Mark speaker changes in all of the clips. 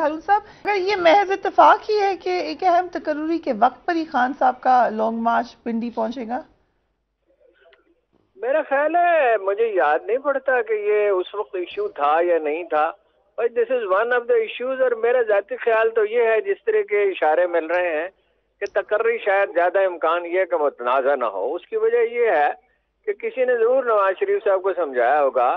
Speaker 1: हारून साहब, अगर ये महज इत्तेफाक ही है कि एक अहम तकर्रुरी के वक्त पर ही खान साहब का लॉन्ग मार्च पिंडी पहुंचेगा?
Speaker 2: मेरा ख्याल है, मुझे याद नहीं पड़ता कि ये उस वक्त इशू था या नहीं था, but this is one of the issues. और मेरा ज़ाती ख्याल तो ये है, जिस तरह के इशारे मिल रहे हैं कि तकर्री शायद ज़्यादा इम्कान ये कि मुतनाज़ा ना हो। उसकी वजह ये है कि किसी ने ज़रूर नवाज शरीफ साहब को समझाया होगा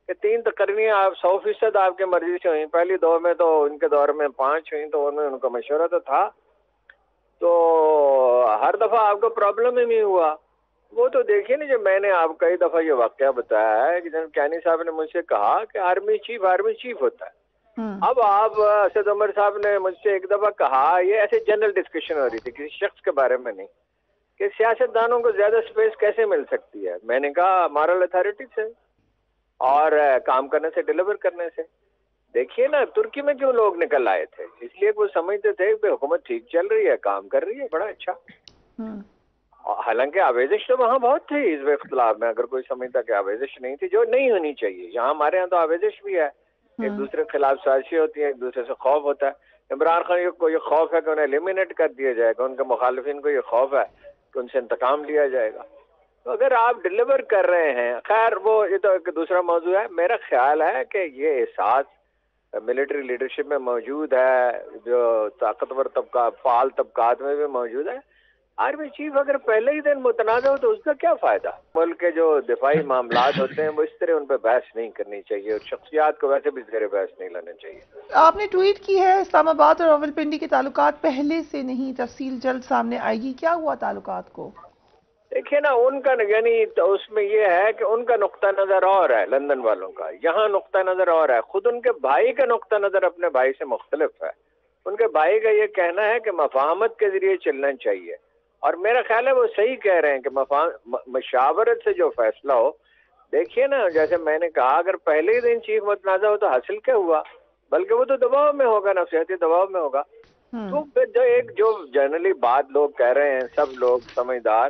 Speaker 2: कि 3 तकर्रियाँ आप 100% आपके मर्जी से हुई। पहली दौर में तो इनके दौर में 5 हुई, तो उनमें उनका मशवरा तो था, तो हर दफ़ा आपको प्रॉब्लम ही नहीं हुआ। वो तो देखिए ना, जब मैंने आप कई दफ़ा ये वाक़या बताया है कि जब कैनी साहब ने मुझसे कहा कि आर्मी चीफ होता है। अब आप असद उमर साहब ने मुझसे एक दफ़ा कहा, ये ऐसे जनरल डिस्कशन हो रही थी किसी शख्स के बारे में नहीं, कि सियासतदानों को ज़्यादा स्पेस कैसे मिल सकती है। मैंने कहा मॉरल अथॉरिटी से और काम करने से, डिलीवर करने से। देखिए ना, तुर्की में क्यों लोग निकल आए थे? इसलिए वो समझते थे कि हुकूमत ठीक चल रही है, काम कर रही है, बड़ा अच्छा। हालांकि आवेजिश तो वहाँ बहुत थी इस इख्तिलाफ में, अगर कोई समझता कि आवेजिश नहीं थी, जो नहीं होनी चाहिए। यहाँ हमारे यहाँ तो आवेजिश भी है, एक दूसरे के खिलाफ साजिशें होती है, एक दूसरे से खौफ होता है। इमरान खान को ये खौफ है कि उन्हें एलिमिनेट कर दिया जाएगा, उनके मुखालिफिन को ये खौफ है कि उनसे इंतकाम लिया जाएगा। तो अगर आप डिलीवर कर रहे हैं, खैर वो ये तो एक दूसरा मौजू है। मेरा ख्याल है कि ये एहसास मिलिट्री लीडरशिप में मौजूद है, जो ताकतवर तबका फाल तबकात में भी मौजूद है। आर्मी चीफ अगर पहले ही दिन मुतनाज़ा हो तो उसका क्या फ़ायदा? मुल्क के जो दिफाई मामलात होते हैं वो इस तरह उन पर बहस नहीं करनी चाहिए, और शख्सियात को वैसे भी इस तरह बहस नहीं लाना चाहिए।
Speaker 1: आपने ट्वीट की है इस्लामाबाद और रावलपिंडी के ताल्लुकात पहले से नहीं, तफसील जल्द सामने आएगी। क्या हुआ ताल्लुकात को?
Speaker 2: देखिए ना, उनका यानी तो उसमें ये है कि उनका नुक्ता नज़र और है लंदन वालों का, यहाँ नुक्ता नज़र और है। खुद उनके भाई का नुक्ता नज़र अपने भाई से मुख्तलिफ है। उनके भाई का ये कहना है कि मफाहमत के ज़रिए चलना चाहिए, और मेरा ख्याल है वो सही कह रहे हैं कि मशावरत से जो फैसला हो। देखिए ना, जैसे मैंने कहा, अगर पहले ही दिन चीफ मुतनाज़ा हो तो हासिल क्या हुआ? बल्कि वो तो दबाव में होगा, नफसियाती दबाव में होगा। तो फिर जो जनरली बात लोग कह रहे हैं, सब लोग समझदार,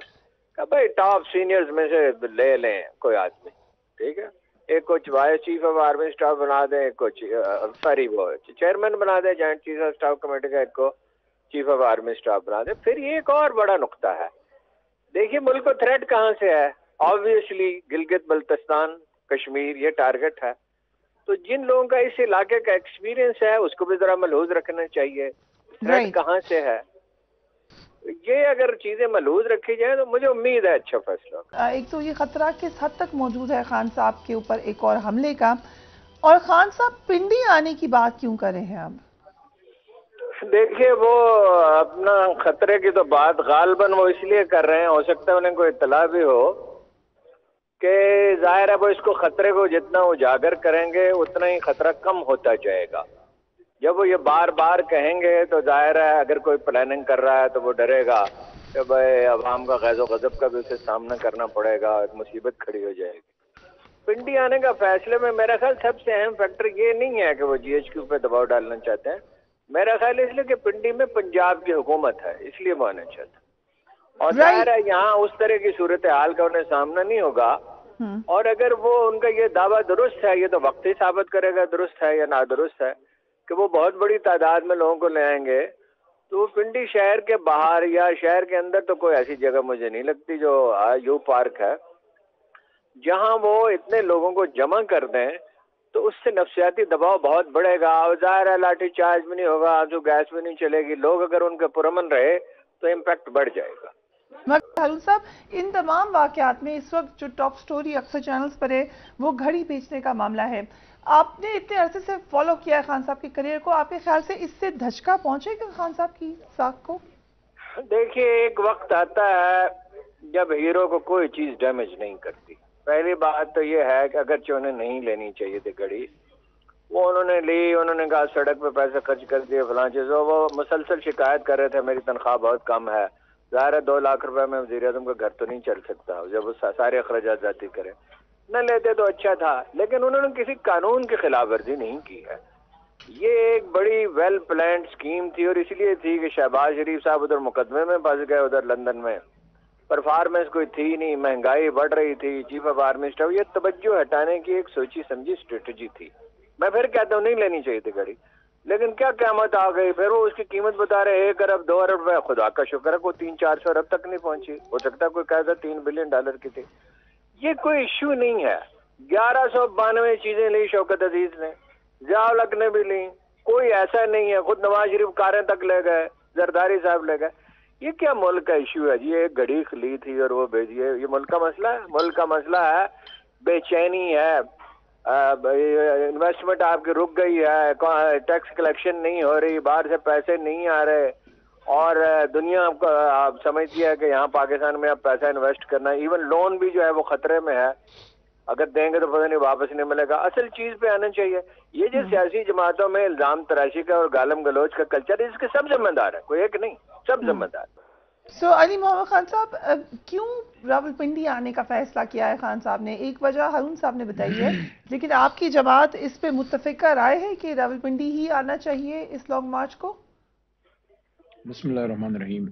Speaker 2: कि भाई टॉप सीनियर्स में से ले लें कोई आदमी, ठीक है, एक को vice chief of army staff बना दें, एक को सॉरी वो चेयरमैन बना दें joint chief of staff committee का, एक को चीफ ऑफ आर्मी स्टाफ बना दे। फिर ये एक और बड़ा नुक्ता है। देखिए मुल्क को थ्रेट कहाँ से है? ऑब्वियसली गिलगित बल्तिस्तान, कश्मीर, ये टारगेट है। तो जिन लोगों का इस इलाके का एक्सपीरियंस है उसको भी जरा मलहूज रखना चाहिए, थ्रेट कहाँ से है। ये अगर चीजें मलहूज रखी जाए तो मुझे उम्मीद है अच्छा फैसला।
Speaker 1: एक तो ये खतरा किस हद तक मौजूद है खान साहब के ऊपर एक और हमले का, और खान साहब पिंडी आने की बात क्यों कर रहे हैं अब?
Speaker 2: देखिए, वो अपना खतरे की तो बात गालबन वो इसलिए कर रहे हैं, हो सकता है उन्हें कोई इत्तला भी हो कि जाहिर है वो इसको खतरे को जितना उजागर करेंगे उतना ही खतरा कम होता जाएगा। जब वो ये बार बार कहेंगे तो जाहिर है अगर कोई प्लानिंग कर रहा है तो वो डरेगा कि भाई अवाम का गैज़ो गज़ब का भी उसे सामना करना पड़ेगा, एक मुसीबत खड़ी हो जाएगी। पिंडी आने का फैसले में मेरा ख्याल सबसे अहम फैक्टर ये नहीं है कि वो GHQ पे दबाव डालना चाहते हैं। मेरा ख्याल इसलिए कि पिंडी में पंजाब की हुकूमत है, इसलिए वो आना चाहते हैं। और जाहिर है यहाँ उस तरह की सूरत हाल का उन्हें सामना नहीं होगा। और अगर वो उनका ये दावा दुरुस्त है, ये तो वक्त ही साबित करेगा दुरुस्त है या नादुरुस्त है, कि वो बहुत बड़ी तादाद में लोगों को ले आएंगे, तो पिंडी शहर के बाहर या शहर के अंदर तो कोई ऐसी जगह मुझे नहीं लगती जो यू पार्क है जहां वो इतने लोगों को जमा कर दें, तो उससे नफसियाती दबाव बहुत बढ़ेगा। और ज़ाहिर है लाठी चार्ज भी नहीं होगा, आंसू गैस भी नहीं चलेगी, लोग अगर उनके पुरअमन रहे तो इम्पैक्ट बढ़ जाएगा।
Speaker 1: मगर हारून साहब, इन तमाम वाकयात में इस वक्त जो टॉप स्टोरी अक्सर चैनल्स पर है वो घड़ी बेचने का मामला है। आपने इतने अरसे से फॉलो किया है खान साहब के करियर को, आपके ख्याल से इससे धचका पहुंचेगा खान साहब की साख को? देखिए,
Speaker 2: एक वक्त आता है जब हीरो को कोई चीज डैमेज नहीं करती। पहली बात तो ये है कि अगरचे उन्हें नहीं लेनी चाहिए थी घड़ी, वो उन्होंने ली, उन्होंने कहा सड़क पे पैसे खर्च कर दिए फलां चीज़। वो मुसलसल शिकायत कर रहे थे मेरी तनख्वाह बहुत कम है। ज़ाहिर है 2 लाख रुपए में वज़ीर-ए-आज़म का घर तो नहीं चल सकता जब वो सारे अखराजात जाती करे। न लेते तो अच्छा था, लेकिन उन्होंने किसी कानून की खिलाफ वर्जी नहीं की है। ये एक बड़ी वेल प्लान्ड स्कीम थी, और इसलिए थी कि शहबाज शरीफ साहब उधर मुकदमे में फंस गए, उधर लंदन में परफॉर्मेंस कोई थी नहीं, महंगाई बढ़ रही थी, चीफ ऑफ आर्मी स्टाफ, ये तवज्जो हटाने की एक सोची समझी स्ट्रेटजी थी। मैं फिर कहता हूँ नहीं लेनी चाहिए थी घड़ी। لیکن کیا قیامت آ گئی، پھر وہ اس کی قیمت بتا رہے 1 ارب 2 ارب روپے. خدا کا شکر ہے کوئی 300-400 ارب تک نہیں پہنچی، ہو سکتا ہے کوئی کہتا $3 بلین کی تھی. یہ کوئی ایشو نہیں ہے. 1192 چیزیں لی شوکت عزیز نے، ضیاء الحق نے بھی لی، کوئی ایسا نہیں ہے. خود نواز شریف کاریں تک لے گئے، زرداری صاحب لے گئے. یہ کیا ملک کا ایشو ہے جی؟ ایک گھڑی لی تھی اور وہ بھیجیے. یہ ملک کا مسئلہ ہے؟ ملک کا مسئلہ ہے بے چینی ہے، انویسٹمنٹ آپ کی رک گئی ہے، ٹیکس کلیکشن نہیں ہو رہی، باہر سے پیسے نہیں آ رہے، اور دنیا آپ سمجھتی ہے کہ یہاں پاکستان میں اب پیسہ انویسٹ کرنا، ایون لون بھی جو ہے وہ خطرے میں ہے. اگر دیں گے تو پتہ نہیں واپس نہیں ملے گا. اصل چیز پہ آنا چاہیے. یہ جو سیاسی جماعتوں میں الزام تراشی کا اور گالم گلوچ کا کلچر ہے، اس کے سب ذمہ دار ہیں، کوئی ایک نہیں، سب ذمہ دار.
Speaker 1: سو علی محمد خان صاحب، کیوں راولپنڈی آنے کا فیصلہ کیا ہے خان صاحب نے؟ ایک وجہ ہارون صاحب نے بتائی ہے، لیکن آپ کی جماعت اس پہ متفقہ رائے ہے کہ راولپنڈی ہی آنا چاہیے اس لانگ مارچ کو؟
Speaker 3: بسم اللہ الرحمن الرحیم،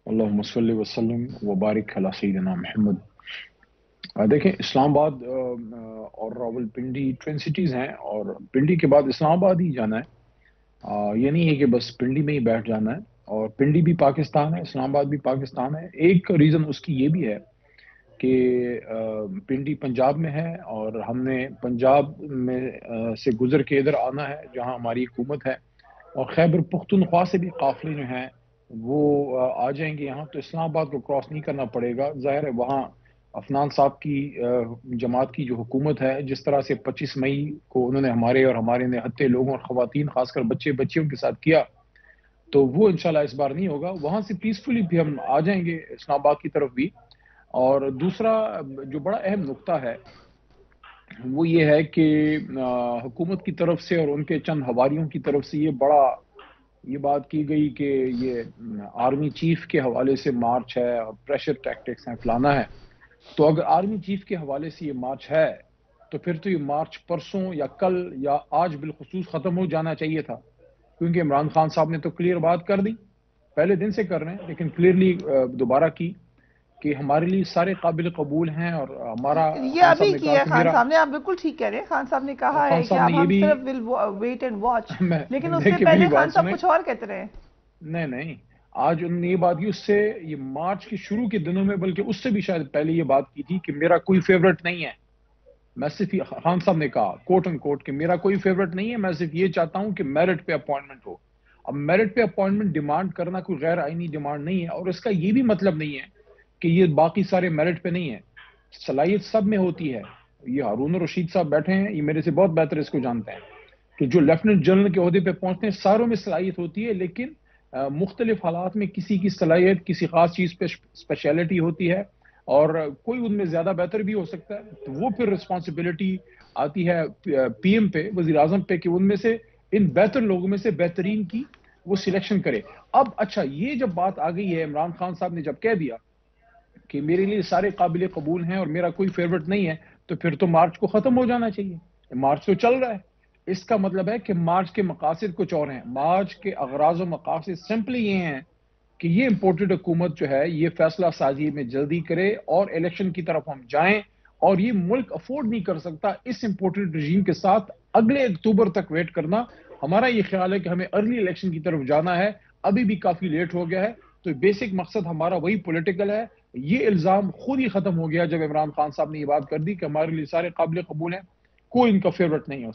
Speaker 3: اللہم صلی وسلم وبارک علی سیدنا محمد. دیکھیں، اسلام آباد اور راولپنڈی ٹوین سٹیز ہیں، اور پنڈی کے بعد اسلام آباد ہی جانا ہے. یہ نہیں ہے کہ بس پنڈی میں ہی بیٹھ جانا ہے. اور پنڈی بھی پاکستان ہے، اسلام آباد بھی پاکستان ہے. ایک ریزن اس کی یہ بھی ہے کہ پنڈی پنجاب میں ہے، اور ہم نے پنجاب میں سے گزر کے ادھر آنا ہے جہاں ہماری حکومت ہے، اور خیبر پختونخوا سے بھی قافلے جو ہیں وہ آ جائیں گے یہاں. تو اسلام آباد کو کراس نہیں کرنا پڑے گا. ظاہر ہے وہاں عفنان صاحب کی جماعت کی جو حکومت ہے، جس طرح سے 25 مئی کو انہوں نے ہمارے اور ہمارے نہتے لوگوں اور خواتین، خاص کر بچیوں کے ساتھ کیا، تو وہ انشاءاللہ اس بار نہیں ہوگا. وہاں سے پیسفلی بھی ہم آ جائیں گے اسلام آباد کی طرف بھی. اور دوسرا جو بڑا اہم نقطہ ہے وہ یہ ہے کہ حکومت کی طرف سے اور ان کے چند حواریوں کی طرف سے یہ بات کی گئی کہ یہ آرمی چیف کے حوالے سے مارچ ہے اور پریشر ٹیکٹکس ہیں، فلانا ہے. تو اگر آرمی چیف کے حوالے سے یہ مارچ ہے تو پھر تو یہ مارچ پرسوں یا کل یا آج بالخصوص ختم ہو جانا چاہیے تھا، کیونکہ عمران خان صاحب نے تو کلیئر بات کر دی، پہلے دن سے کر رہے ہیں، لیکن کلیئرلی دوبارہ کی کہ ہمارے لیے سارے قابل قبول ہیں. اور ہمارا
Speaker 1: یہ ابھی کی ہے خان صاحب نے، آپ بالکل ٹھیک کہہ رہے ہیں. خان صاحب نے کہا ہے کہ اب ہم صرف ول ویٹ اینڈ واچ، لیکن اس سے پہلے خان صاحب کچھ اور کہتے رہے.
Speaker 3: نہیں، آج انہوں نے یہ بات کی، اس سے یہ مارچ کے شروع کے دنوں میں، بلکہ اس سے بھی شاید پہلے یہ بات کی تھی کہ میرا کوئی فیورٹ نہیں ہے. میں صرف خان صاحب نے کہا کوٹ ان کوٹ کہ میرا کوئی فیورٹ نہیں ہے، میں صرف یہ چاہتا ہوں کہ میرٹ پہ اپوائنٹمنٹ ہو. اب میرٹ پہ اپوائنٹمنٹ ڈیمانڈ کرنا کوئی غیر آئینی ڈیمانڈ نہیں ہے، اور اس کا یہ بھی مطلب نہیں ہے کہ یہ باقی سارے میرٹ پہ نہیں ہے. صلاحیت سب میں ہوتی ہے. یہ ہارون رشید صاحب بیٹھے ہیں، یہ میرے سے بہت بہتر اس کو جانتے ہیں کہ جو لیفٹنٹ جنرل کے عہدے پہ پہنچتے ہیں ساروں میں صلاحیت ہوتی ہے، لیکن مختلف حالات میں کسی کی صلاحیت کسی خاص چیز پہ اسپیشلٹی ہوتی ہے، اور کوئی ان میں زیادہ بہتر بھی ہو سکتا ہے. تو وہ پھر رسپانسبلٹی آتی ہے پی ایم پہ، وزیر اعظم پہ، کہ ان میں سے ان بہتر لوگوں میں سے بہترین کی وہ سلیکشن کرے. اب اچھا، یہ جب بات آ گئی ہے، عمران خان صاحب نے جب کہہ دیا کہ میرے لیے سارے قابل قبول ہیں اور میرا کوئی فیورٹ نہیں ہے، تو پھر تو مارچ کو ختم ہو جانا چاہیے. مارچ تو چل رہا ہے، اس کا مطلب ہے کہ مارچ کے مقاصد کچھ اور ہیں. مارچ کے اغراض و مقاصد سمپلی یہ ہیں کہ یہ امپورٹڈ حکومت جو ہے یہ فیصلہ سازی میں جلدی کرے اور الیکشن کی طرف ہم جائیں. اور یہ ملک افورڈ نہیں کر سکتا اس امپورٹڈ رجیم کے ساتھ اگلے اکتوبر تک ویٹ کرنا. ہمارا یہ خیال ہے کہ ہمیں ارلی الیکشن کی طرف جانا ہے، ابھی بھی کافی لیٹ ہو گیا ہے. تو بیسک مقصد ہمارا وہی پولیٹیکل ہے. یہ الزام خود ہی ختم ہو گیا جب عمران خان صاحب نے یہ بات کر دی کہ ہمارے لیے سارے قابل قبول ہیں، کوئی ان کا فیورٹ نہیں ہے.